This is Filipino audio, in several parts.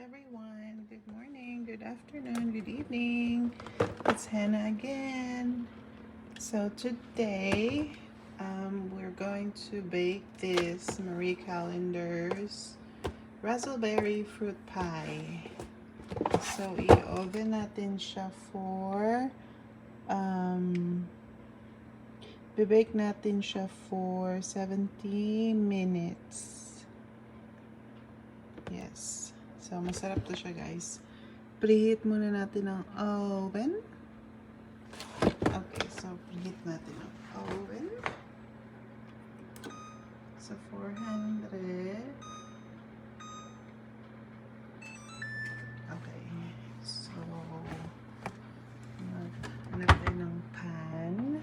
everyone. Good morning, good afternoon, good evening. It's Hannah again. So today we're going to bake this Marie Callender's raspberry fruit pie. So i-oven natin siya for bibake natin siya for 70 minutes. Yes. So, masarap to siya, guys. Preheat muna natin ang oven. Okay, so preheat natin ang oven. So, 400. Okay. So, hanap tayo ng pan.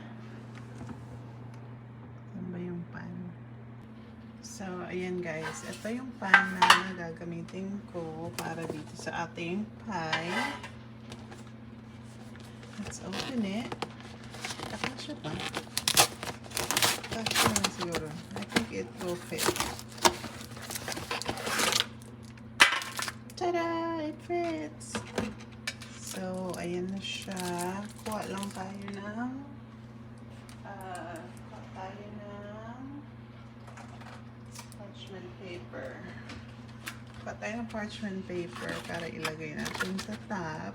Saan ba yung pan? So, ayan guys. Ito yung pan na gagamitin ko para dito sa ating pie. Let's open it. Kasya ba? Kasya naman siguro. I think it will fit. Tada! It fits! So, ayan na siya. Kuha lang tayo ng parchment paper. Kuha tayo ng parchment paper para ilagay natin sa top.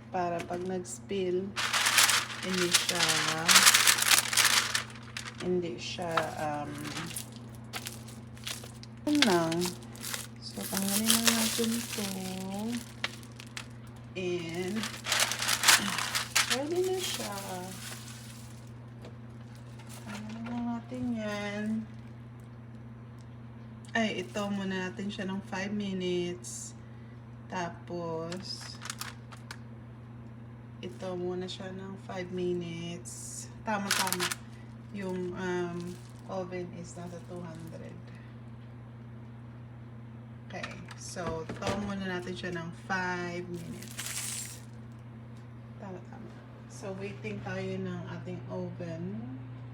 Para pag nag-spill, hindi siya lang. So, tanggalin na natin ito. And, ready na siya. Tanggalin na natin yan. Ay, ito muna natin siya ng 5 minutes. Tapos, ito muna siya ng 5 minutes. Tama-tama. Yung oven is nasa 200. Okay. So, ito muna natin siya ng 5 minutes. Tama-tama. So, waiting tayo ng ating oven.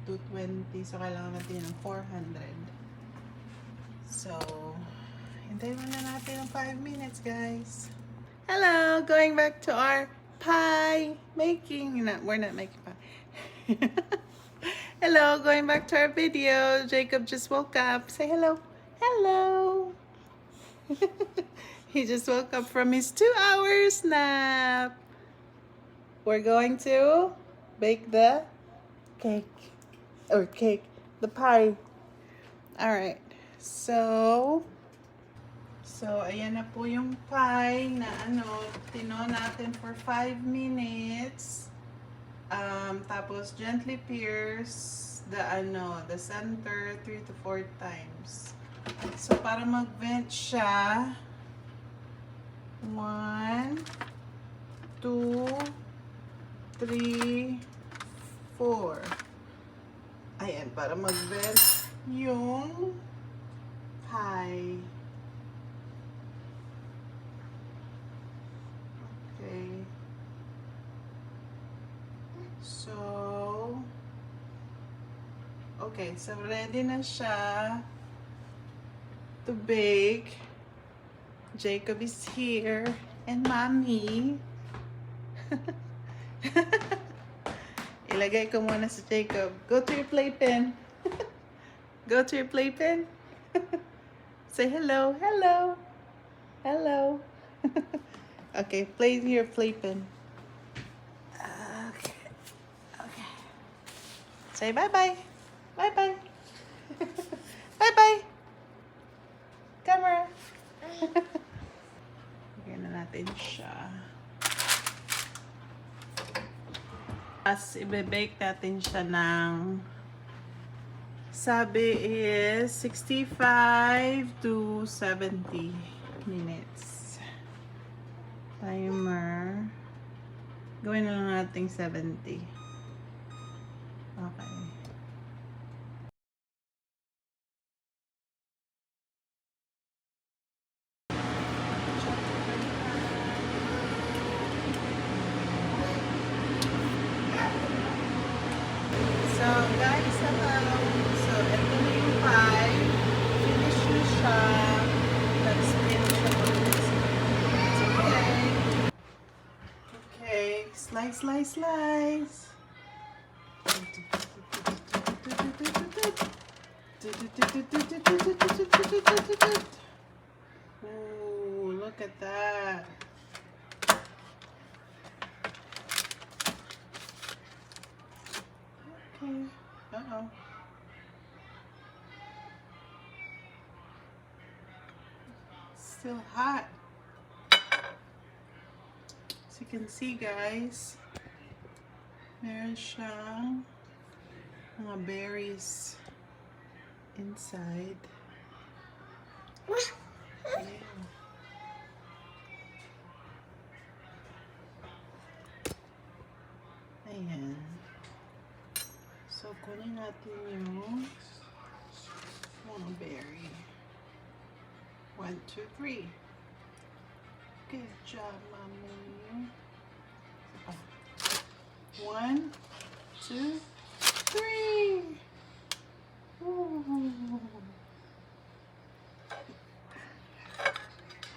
220. So, kailangan natin ng 400. So, hintayin muna natin ng 5 minutes, guys. Hello! Going back to our pie making. We're not making pie. Hello, going back to our video. Jacob just woke up. Say hello. Hello. He just woke up from his 2-hour nap. We're going to bake the cake. Or cake. The pie. Alright. So, ayan na po yung pie na tino natin for 5 minutes. Tapos, gently pierce the center 3 to 4 times. So, para mag-vent siya, 1, 2, 3, 4. Ayan, para mag-vent yung pie. Okay. So ready na siya to bake. Jacob is here and Mommy. Ilagay ko muna si Jacob. Go to your playpen. Go to your playpen. Say hello. Hello. Hello. Okay, play your playpen. Okay. Okay. Say bye-bye. Bye-bye. Bye-bye. Camera. Lagyan na natin siya. As i-bake natin siya ng sabi is 65 to 70 minutes. Timer. Gawin na lang natin 70. Okay. So guys, hello. So ito na yung Slice, slice, slice. Ooh, look at that. Okay. Uh-oh. Still hot. As you can see, guys, meron siyang mga berries inside. Ayan. So, kunin natin yung mga berry. 1, 2, 3. Good job, mommy. 1, 2, 3. Ooh.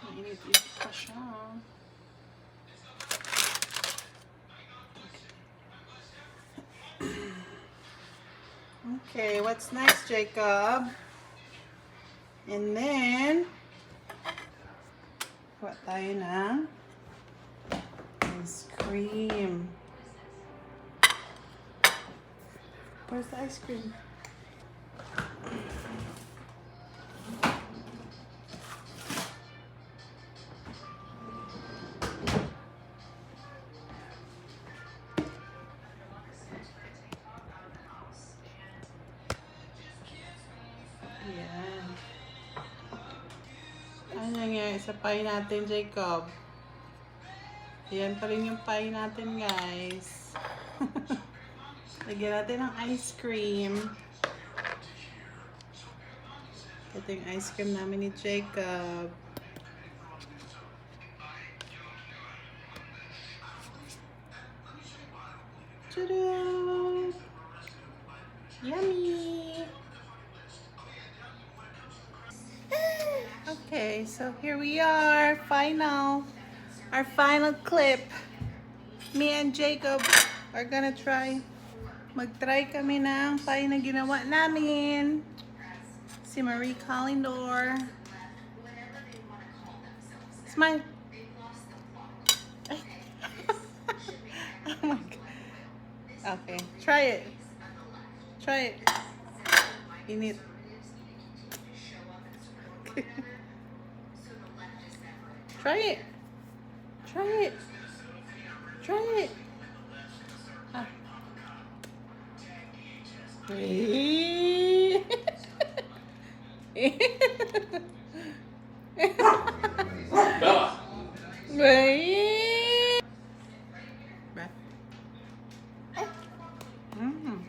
Mainit-init pa siya. Okay, what's next, Jacob? And then, kuha tayo ng ice cream. Where's the ice cream? Yan. Ano nangyari sa pie natin, Jacob? Yan pa rin yung pie natin, guys. Lagyan natin ng ice cream. Ito yung ice cream namin ni Jacob. Ta-da! Yummy! Okay, so here we are. Our final clip. Me and Jacob are gonna try. Mag-try kami ng pie na ginawa namin. Si Marie Calendar. Smile. Ay. Oh my God. Okay, try it. Try it. Init. Try it. Try it. Try it. Ah. Bella. Wait. Mm.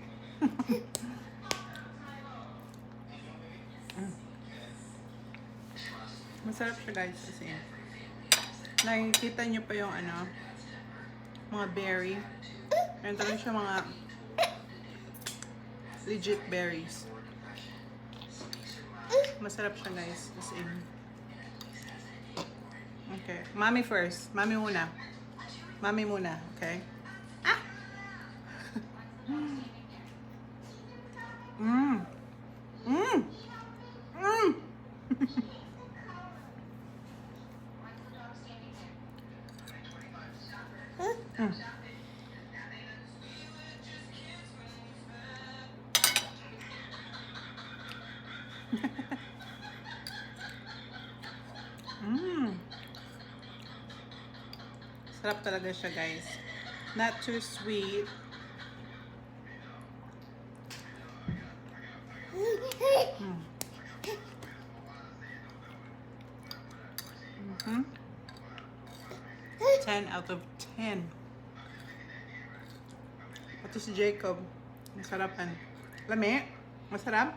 Masarap siya, guys, kasi nakikita niyo pa yung ano, mga berry. Meron talaga siya mga legit berries. Masarap siya, guys, kasi okay, mommy first. Mommy muna. Mommy muna, okay? Ah! Mmm. Mmm. Mmm. Mm. Mmm. Sarap talaga siya, guys. Not too sweet. Mm. Mm-hmm. 10 out of 10. Ito si Jacob. Masarapan. Lami? Masarap?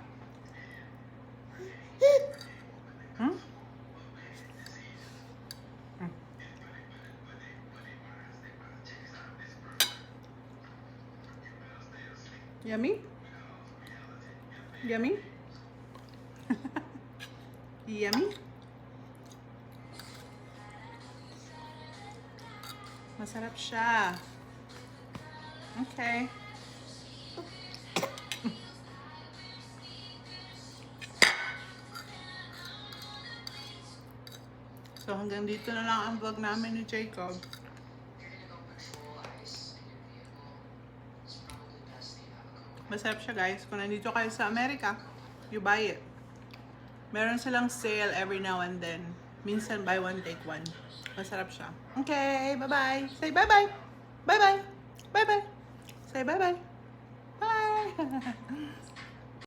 Hmm? Hmm. Yummy? Yummy? Yummy? Masarap siya. Okay. So hanggang dito na lang ang vlog namin ni Jacob. Masarap siya guys. Kung nandito kayo sa Amerika, you buy it. Meron silang sale every now and then. Minsan buy one, take one. Masarap siya. Okay, bye-bye. Say bye-bye. Bye-bye. Bye-bye. Say bye-bye. Bye.